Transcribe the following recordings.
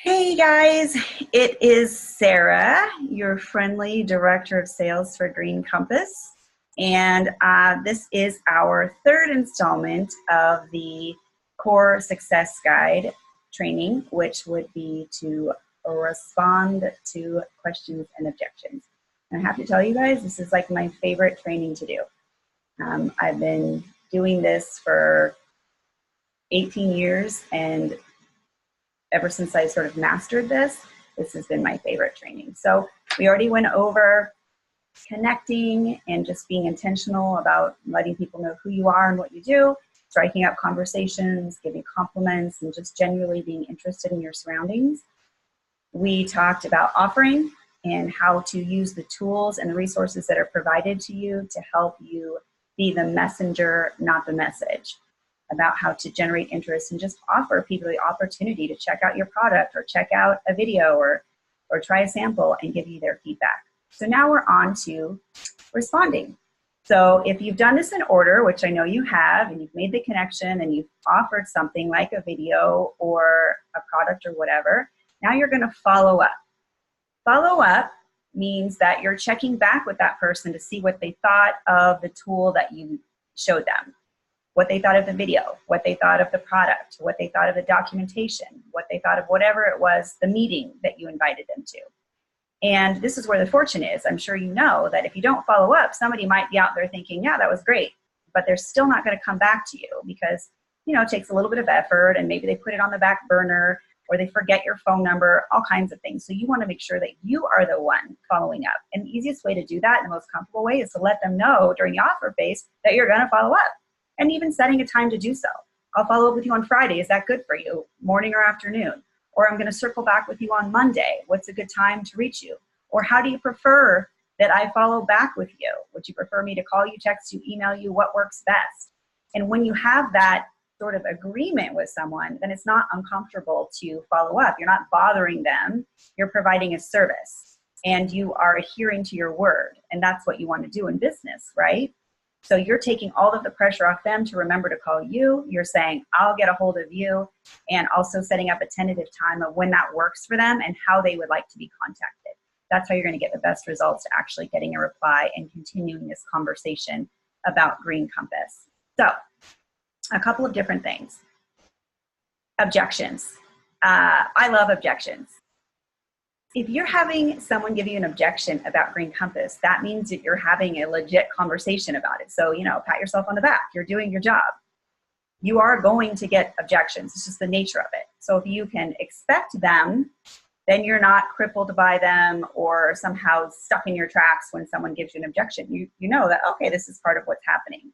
Hey guys, it is Sarah, your friendly director of sales for Green Compass. And this is our third installment of the Core Success Guide training, which would be to respond to questions and objections. And I have to tell you guys, this is like my favorite training to do. I've been doing this for 18 years, and ever since I sort of mastered this, this has been my favorite training. So we already went over connecting and just being intentional about letting people know who you are and what you do, striking up conversations, giving compliments, and just genuinely being interested in your surroundings. We talked about offering and how to use the tools and the resources that are provided to you to help you be the messenger, not the message, about how to generate interest and just offer people the opportunity to check out your product or check out a video or try a sample and give you their feedback. So now we're on to responding. So if you've done this in order, which I know you have, and you've made the connection and you've offered something like a video or a product or whatever, now you're going to follow up. Follow up means that you're checking back with that person to see what they thought of the tool that you showed them, what they thought of the video, what they thought of the product, what they thought of the documentation, what they thought of whatever it was, the meeting that you invited them to. And this is where the fortune is. I'm sure you know that if you don't follow up, somebody might be out there thinking, yeah, that was great, but they're still not going to come back to you because, you know, it takes a little bit of effort and maybe they put it on the back burner or they forget your phone number, all kinds of things. So you want to make sure that you are the one following up. And the easiest way to do that, and the most comfortable way, is to let them know during the offer phase that you're going to follow up. And even setting a time to do so. I'll follow up with you on Friday. Is that good for you? Morning or afternoon? Or I'm going to circle back with you on Monday. What's a good time to reach you? Or how do you prefer that I follow back with you? Would you prefer me to call you, text you, email you? What works best? And when you have that sort of agreement with someone, then it's not uncomfortable to follow up. You're not bothering them. You're providing a service. And you are adhering to your word. And that's what you want to do in business, right? So you're taking all of the pressure off them to remember to call you. You're saying, I'll get a hold of you, and also setting up a tentative time of when that works for them and how they would like to be contacted. That's how you're going to get the best results to actually getting a reply and continuing this conversation about Green Compass. So a couple of different things. Objections. I love objections. If you're having someone give you an objection about Green Compass, that means that you're having a legit conversation about it. So, you know, pat yourself on the back. You're doing your job. You are going to get objections. It's just the nature of it. So if you can expect them, then you're not crippled by them or somehow stuck in your tracks when someone gives you an objection. You know that, okay, this is part of what's happening.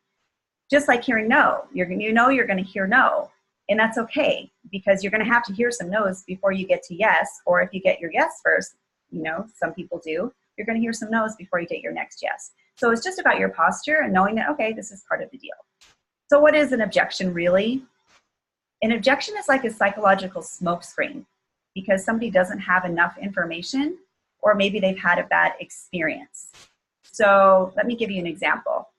Just like hearing no. You're going to hear no. And that's okay, because you're going to have to hear some no's before you get to yes. Or if you get your yes first, you know, some people do, you're going to hear some no's before you get your next yes. So it's just about your posture and knowing that, okay, this is part of the deal. So what is an objection really? An objection is like a psychological smokescreen because somebody doesn't have enough information, or maybe they've had a bad experience. So let me give you an example.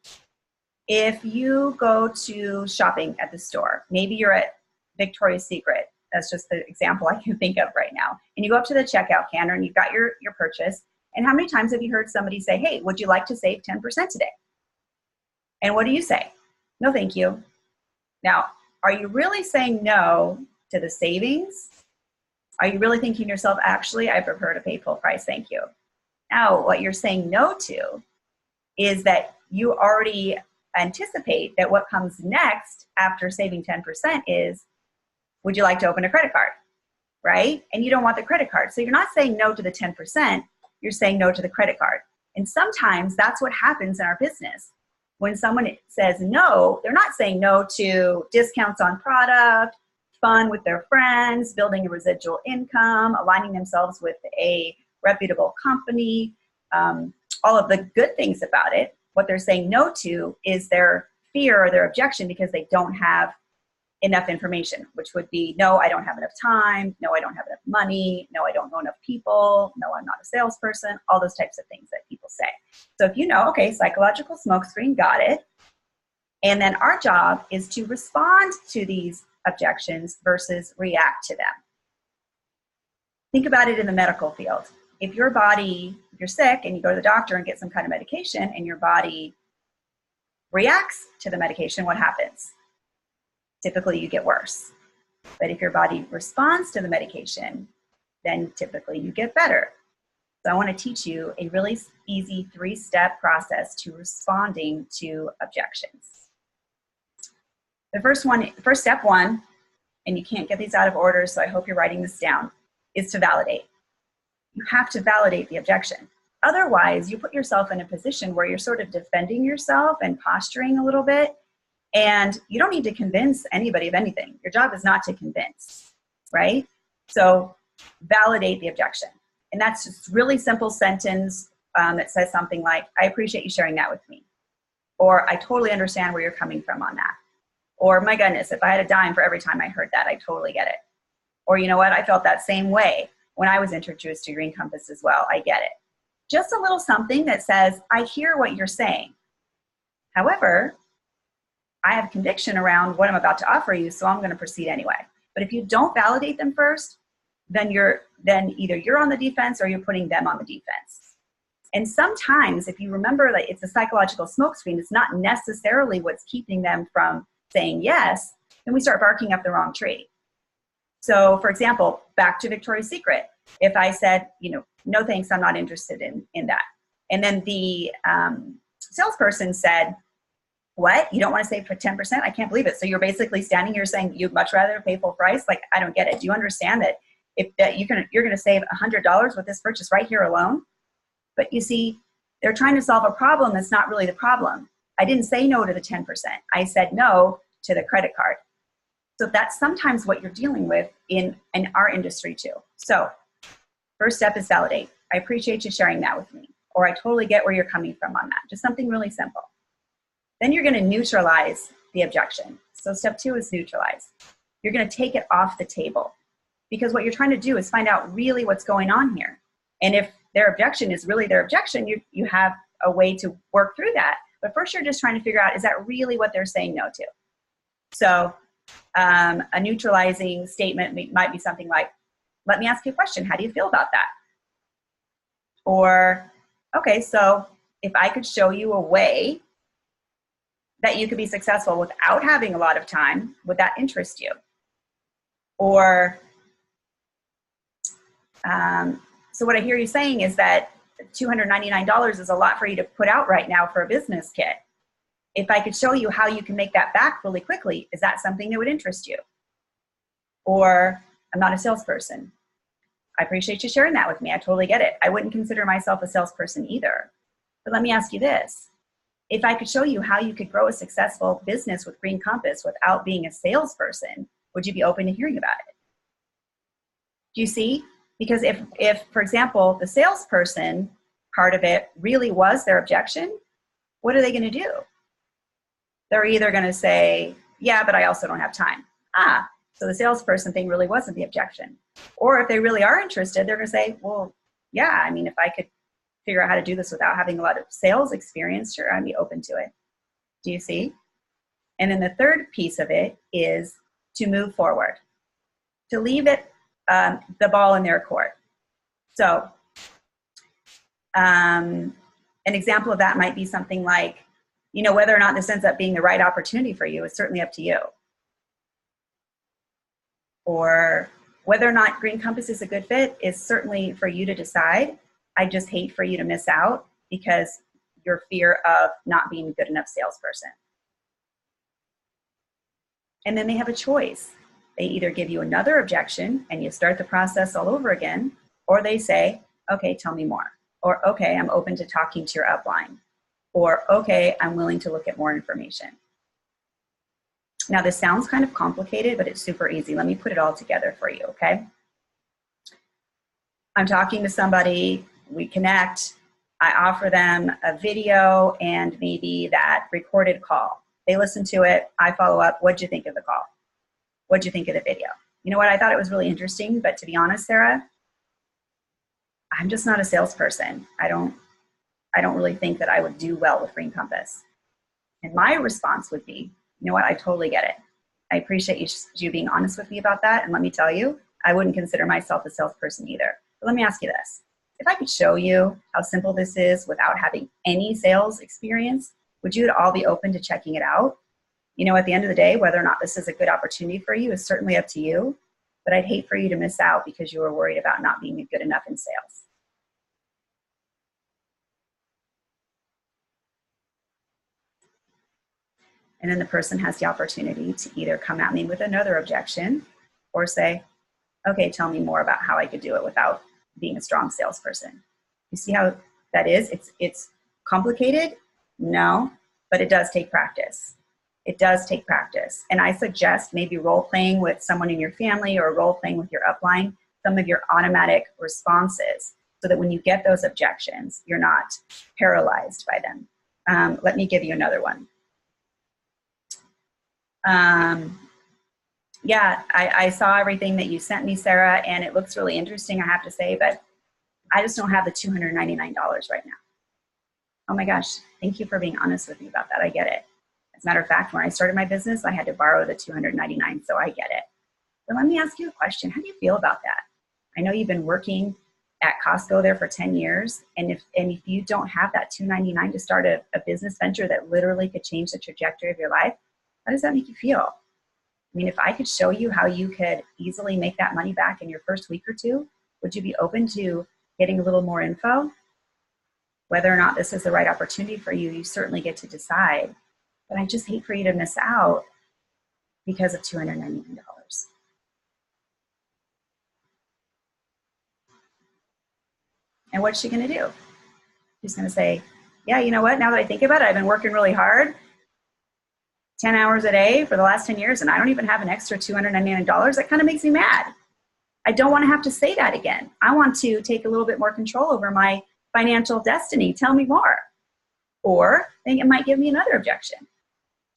If you go to shopping at the store, maybe you're at Victoria's Secret. That's just the example I can think of right now. And you go up to the checkout counter and you've got your purchase. And how many times have you heard somebody say, hey, would you like to save 10% today? And what do you say? No, thank you. Now, are you really saying no to the savings? Are you really thinking to yourself, actually, I prefer to pay full price, thank you? Now, what you're saying no to is that you already anticipate that what comes next after saving 10% is, would you like to open a credit card, right? And you don't want the credit card. So you're not saying no to the 10%, you're saying no to the credit card. And sometimes that's what happens in our business. When someone says no, they're not saying no to discounts on product, fun with their friends, building a residual income, aligning themselves with a reputable company, all of the good things about it. What they're saying no to is their fear or their objection because they don't have enough information, which would be, no, I don't have enough time. No, I don't have enough money. No, I don't know enough people. No, I'm not a salesperson. All those types of things that people say. So if you know, okay, psychological smokescreen, got it. And then our job is to respond to these objections versus react to them. Think about it in the medical field. If your body, if you're sick and you go to the doctor and get some kind of medication and your body reacts to the medication, what happens? Typically you get worse. But if your body responds to the medication, then typically you get better. So I want to teach you a really easy 3-step process to responding to objections. The first step one, and you can't get these out of order, so I hope you're writing this down, is to validate. You have to validate the objection. Otherwise, you put yourself in a position where you're sort of defending yourself and posturing a little bit, and you don't need to convince anybody of anything. Your job is not to convince, right? So validate the objection. And that's just a really simple sentence that says something like, I appreciate you sharing that with me. Or I totally understand where you're coming from on that. Or my goodness, if I had a dime for every time I heard that, I totally get it. Or you know what, I felt that same way when I was introduced to Green Compass as well. I get it. Just a little something that says, I hear what you're saying. However, I have conviction around what I'm about to offer you, so I'm going to proceed anyway. But if you don't validate them first, then either you're on the defense or you're putting them on the defense. And sometimes, if you remember that it's a psychological smokescreen, it's not necessarily what's keeping them from saying yes, then we start barking up the wrong tree. So, for example, back to Victoria's Secret. If I said, no thanks, I'm not interested in that. And then the salesperson said, what? You don't want to save for 10%? I can't believe it. So you're basically standing here saying you'd much rather pay full price? Like, I don't get it. Do you understand that you're going to save $100 with this purchase right here alone? But you see, they're trying to solve a problem that's not really the problem. I didn't say no to the 10%. I said no to the credit card. So that's sometimes what you're dealing with in our industry too. So first step is validate. I appreciate you sharing that with me. Or I totally get where you're coming from on that. Just something really simple. Then you're going to neutralize the objection. So step 2 is neutralize. You're going to take it off the table. Because what you're trying to do is find out really what's going on here. And if their objection is really their objection, you have a way to work through that. But first you're just trying to figure out, is that really what they're saying no to? So a neutralizing statement might be something like, let me ask you a question. How do you feel about that? Or, okay, so if I could show you a way that you could be successful without having a lot of time, would that interest you? Or, so what I hear you saying is that $299 is a lot for you to put out right now for a business kit. If I could show you how you can make that back really quickly, is that something that would interest you? Or, I'm not a salesperson. I appreciate you sharing that with me. I totally get it. I wouldn't consider myself a salesperson either. But let me ask you this. If I could show you how you could grow a successful business with Green Compass without being a salesperson, would you be open to hearing about it? Do you see? Because if, for example, the salesperson part of it really was their objection, what are they going to do? They're either going to say, yeah, but I also don't have time. So the salesperson thing really wasn't the objection. Or if they really are interested, they're going to say, well, yeah, I mean, if I could figure out how to do this without having a lot of sales experience, sure, I'd be open to it. Do you see? And then the third piece of it is to move forward, to leave it, the ball in their court. So an example of that might be something like, whether or not this ends up being the right opportunity for you is certainly up to you. Or whether or not Green Compass is a good fit is certainly for you to decide. I just hate for you to miss out because your fear of not being a good enough salesperson. And then they have a choice. They either give you another objection and you start the process all over again, or they say, okay, tell me more. Or, okay, I'm open to talking to your upline. Or, okay, I'm willing to look at more information. Now, this sounds kind of complicated, but it's super easy. Let me put it all together for you, okay? I'm talking to somebody, we connect, I offer them a video and maybe that recorded call. They listen to it, I follow up, what'd you think of the call? What'd you think of the video? You know what, I thought it was really interesting, but to be honest, Sarah, I'm just not a salesperson. I don't really think that I would do well with Green Compass. And my response would be, you know what, I totally get it. I appreciate you being honest with me about that. And let me tell you, I wouldn't consider myself a salesperson either. But let me ask you this. If I could show you how simple this is without having any sales experience, would you at all be open to checking it out? You know, at the end of the day, whether or not this is a good opportunity for you is certainly up to you, but I'd hate for you to miss out because you were worried about not being good enough in sales. And then the person has the opportunity to either come at me with another objection or say, okay, tell me more about how I could do it without being a strong salesperson. You see how that is? It's complicated? No, but it does take practice. It does take practice. And I suggest maybe role-playing with someone in your family or role-playing with your upline, some of your automatic responses, so that when you get those objections, you're not paralyzed by them. Let me give you another one. Yeah, I saw everything that you sent me, Sarah, and it looks really interesting, I have to say, but I just don't have the $299 right now. Oh my gosh, thank you for being honest with me about that. I get it. As a matter of fact, when I started my business, I had to borrow the $299, so I get it. But let me ask you a question. How do you feel about that? I know you've been working at Costco there for 10 years, and if you don't have that $299 to start a business venture that literally could change the trajectory of your life, how does that make you feel? I mean, if I could show you how you could easily make that money back in your first week or two, would you be open to getting a little more info? Whether or not this is the right opportunity for you, you certainly get to decide. But I just hate for you to miss out because of $299. And what's she going to do? She's going to say, yeah, you know what? Now that I think about it, I've been working really hard, 10 hours a day for the last 10 years, and I don't even have an extra $299. That kind of makes me mad. I don't want to have to say that again. I want to take a little bit more control over my financial destiny. Tell me more. Or it might give me another objection.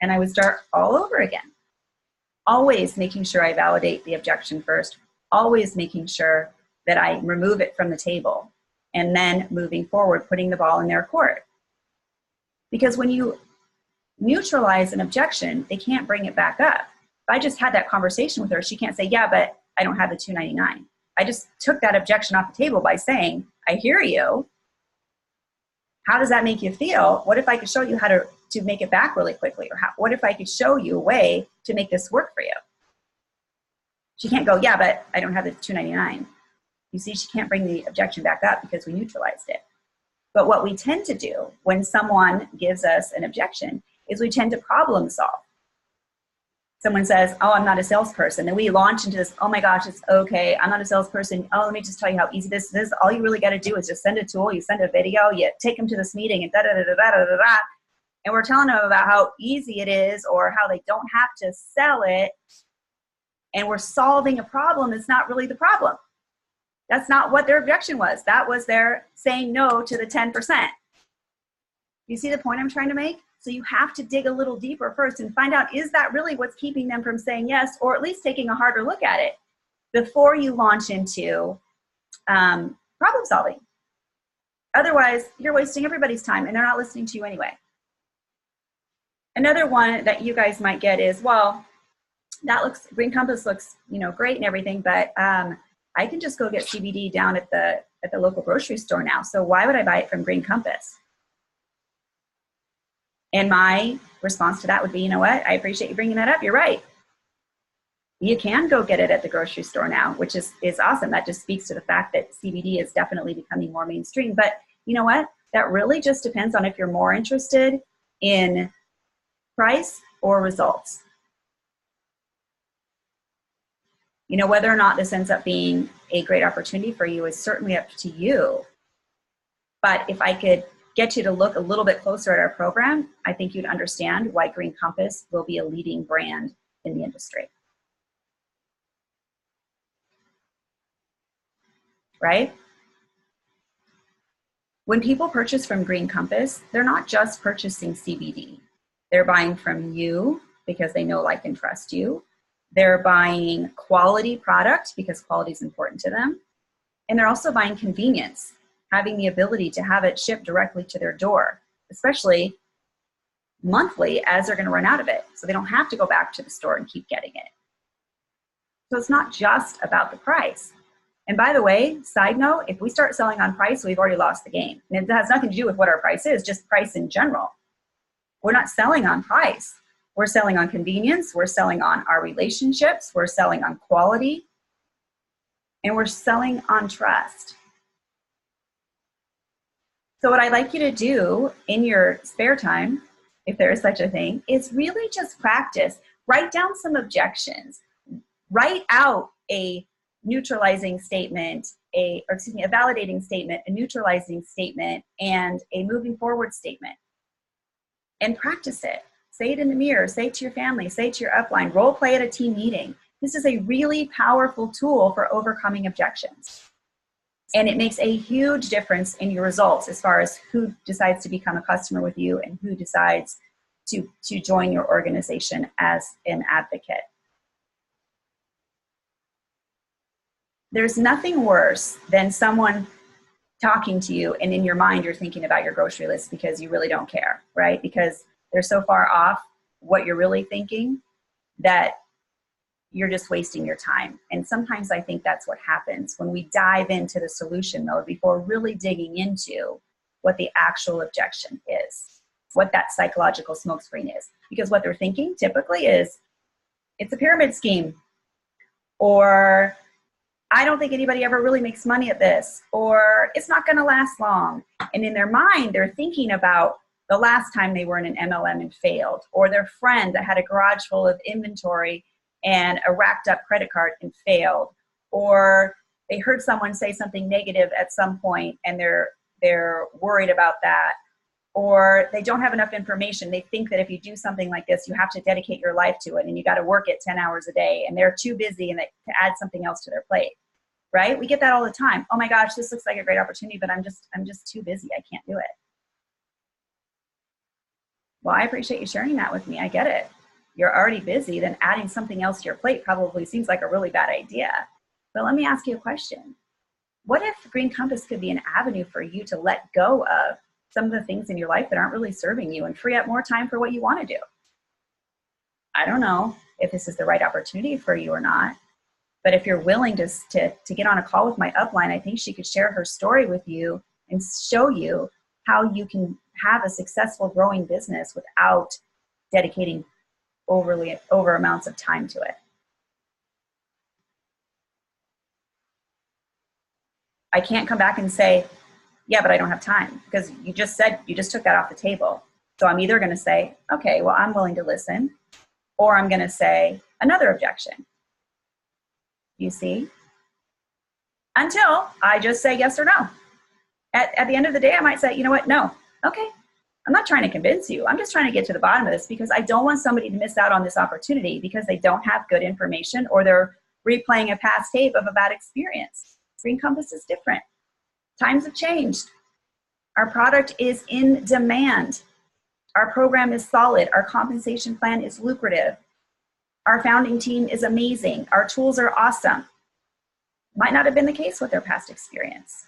And I would start all over again. Always making sure I validate the objection first. Always making sure that I remove it from the table. And then moving forward, putting the ball in their court. Because when you neutralize an objection, they can't bring it back up. If I just had that conversation with her, she can't say, yeah, but I don't have the $299. I just took that objection off the table by saying, I hear you. How does that make you feel? What if I could show you how to make it back really quickly? Or what if I could show you a way to make this work for you? She can't go, yeah, but I don't have the $299. You see, she can't bring the objection back up because we neutralized it. But what we tend to do when someone gives us an objection is we tend to problem solve. Someone says, oh, I'm not a salesperson. Then we launch into this, oh my gosh, it's okay. I'm not a salesperson. Oh, let me just tell you how easy this is. All you really got to do is just send a tool, you send a video, you take them to this meeting and da-da-da-da-da-da-da. And we're telling them about how easy it is or how they don't have to sell it. And we're solving a problem that's not really the problem. That's not what their objection was. That was their saying no to the 10%. You see the point I'm trying to make? So you have to dig a little deeper first and find out, is that really what's keeping them from saying yes, or at least taking a harder look at it before you launch into problem solving. Otherwise, you're wasting everybody's time and they're not listening to you anyway. Another one that you guys might get is, well, Green Compass looks, great and everything, but I can just go get CBD down at the local grocery store now. So why would I buy it from Green Compass? And my response to that would be, you know what? I appreciate you bringing that up. You're right. You can go get it at the grocery store now, which is awesome. That just speaks to the fact that CBD is definitely becoming more mainstream. But you know what? That really just depends on if you're more interested in price or results. Whether or not this ends up being a great opportunity for you is certainly up to you. But if I could get you to look a little bit closer at our program, I think you'd understand why Green Compass will be a leading brand in the industry. Right? When people purchase from Green Compass, they're not just purchasing CBD. They're buying from you because they know, like, and trust you. They're buying quality product because quality is important to them. And they're also buying convenience, having the ability to have it shipped directly to their door, especially monthly as they're going to run out of it. So they don't have to go back to the store and keep getting it. So it's not just about the price. And by the way, side note, if we start selling on price, we've already lost the game. And it has nothing to do with what our price is, just price in general. We're not selling on price. We're selling on convenience. We're selling on our relationships. We're selling on quality. And we're selling on trust. So what I'd like you to do in your spare time, if there is such a thing, is really just practice. Write down some objections. Write out a neutralizing statement, a validating statement, a neutralizing statement, and a moving forward statement. And practice it. Say it in the mirror, say it to your family, say it to your upline, role play at a team meeting. This is a really powerful tool for overcoming objections. And it makes a huge difference in your results as far as who decides to become a customer with you and who decides to join your organization as an advocate. There's nothing worse than someone talking to you and in your mind you're thinking about your grocery list because you really don't care, right? Because they're so far off what you're really thinking that you're just wasting your time. And sometimes I think that's what happens when we dive into the solution mode before really digging into what the actual objection is, what that psychological smokescreen is. Because what they're thinking typically is, it's a pyramid scheme, or I don't think anybody ever really makes money at this, or it's not going to last long. And in their mind, they're thinking about the last time they were in an MLM and failed, or their friend that had a garage full of inventory and a racked up credit card and failed, or they heard someone say something negative at some point and they're worried about that, or they don't have enough information. They think that if you do something like this, you have to dedicate your life to it and you got to work it 10 hours a day, and they're too busy and to add something else to their plate, right? We get that all the time. Oh my gosh, this looks like a great opportunity, but I'm just too busy. I can't do it. Well, I appreciate you sharing that with me. I get it. You're already busy, then adding something else to your plate probably seems like a really bad idea. But let me ask you a question. What if Green Compass could be an avenue for you to let go of some of the things in your life that aren't really serving you and free up more time for what you want to do? I don't know if this is the right opportunity for you or not, but if you're willing to get on a call with my upline, I think she could share her story with you and show you how you can have a successful growing business without dedicating over amounts of time to it. I can't come back and say, yeah, but I don't have time, because you just took that off the table. So I'm either going to say, okay, well, I'm willing to listen, or I'm going to say another objection. You see? Until I just say yes or no. At the end of the day, I might say, you know what? No. Okay. I'm not trying to convince you. I'm just trying to get to the bottom of this, because I don't want somebody to miss out on this opportunity because they don't have good information, or they're replaying a past tape of a bad experience. Green Compass is different. Times have changed. Our product is in demand. Our program is solid. Our compensation plan is lucrative. Our founding team is amazing. Our tools are awesome. Might not have been the case with their past experience.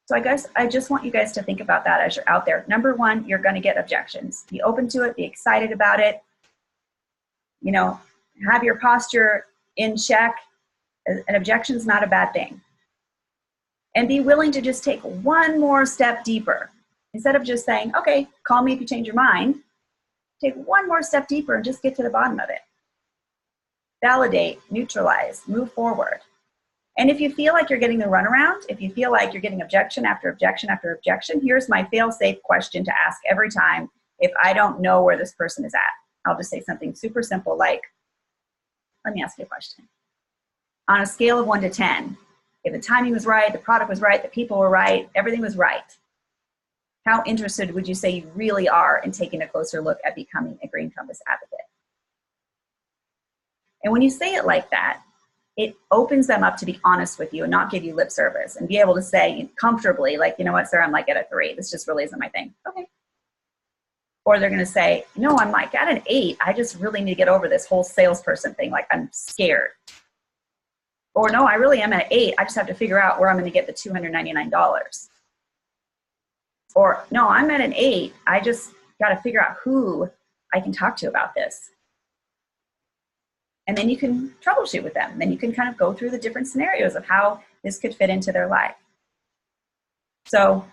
So I guess I just want you guys to think about that as you're out there. Number one, you're going to get objections. Be open to it. Be excited about it. You know, have your posture in check. An objection is not a bad thing. And be willing to just take one more step deeper. Instead of just saying, okay, call me if you change your mind, take one more step deeper and just get to the bottom of it. Validate, neutralize, move forward. And if you feel like you're getting the runaround, if you feel like you're getting objection after objection after objection, here's my fail-safe question to ask every time if I don't know where this person is at. I'll just say something super simple like, let me ask you a question. On a scale of 1 to 10, if the timing was right, the product was right, the people were right, everything was right, how interested would you say you really are in taking a closer look at becoming a Green Compass advocate? And when you say it like that, it opens them up to be honest with you and not give you lip service, and be able to say comfortably, like, you know what, sir, I'm like at a 3. This just really isn't my thing. Okay. Or they're going to say, no, I'm like at an 8. I just really need to get over this whole salesperson thing. Like, I'm scared. Or no, I really am at an 8. I just have to figure out where I'm going to get the $299. Or no, I'm at an 8. I just got to figure out who I can talk to about this. And then you can troubleshoot with them. Then you can kind of go through the different scenarios of how this could fit into their life. So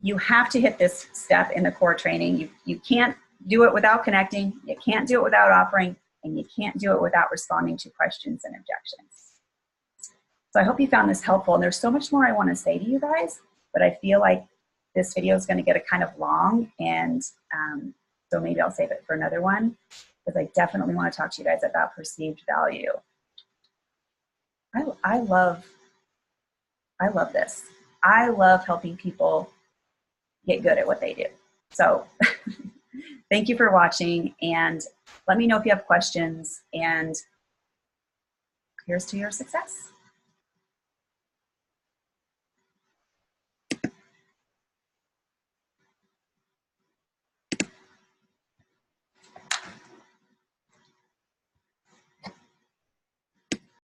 you have to hit this step in the core training. You can't do it without connecting, you can't do it without offering, and you can't do it without responding to questions and objections. So I hope you found this helpful, and there's so much more I want to say to you guys, but I feel like this video is going to get a kind of long, and so maybe I'll save it for another one, because I definitely want to talk to you guys about perceived value. I love this. I love helping people get good at what they do. So thank you for watching, and let me know if you have questions, and here's to your success.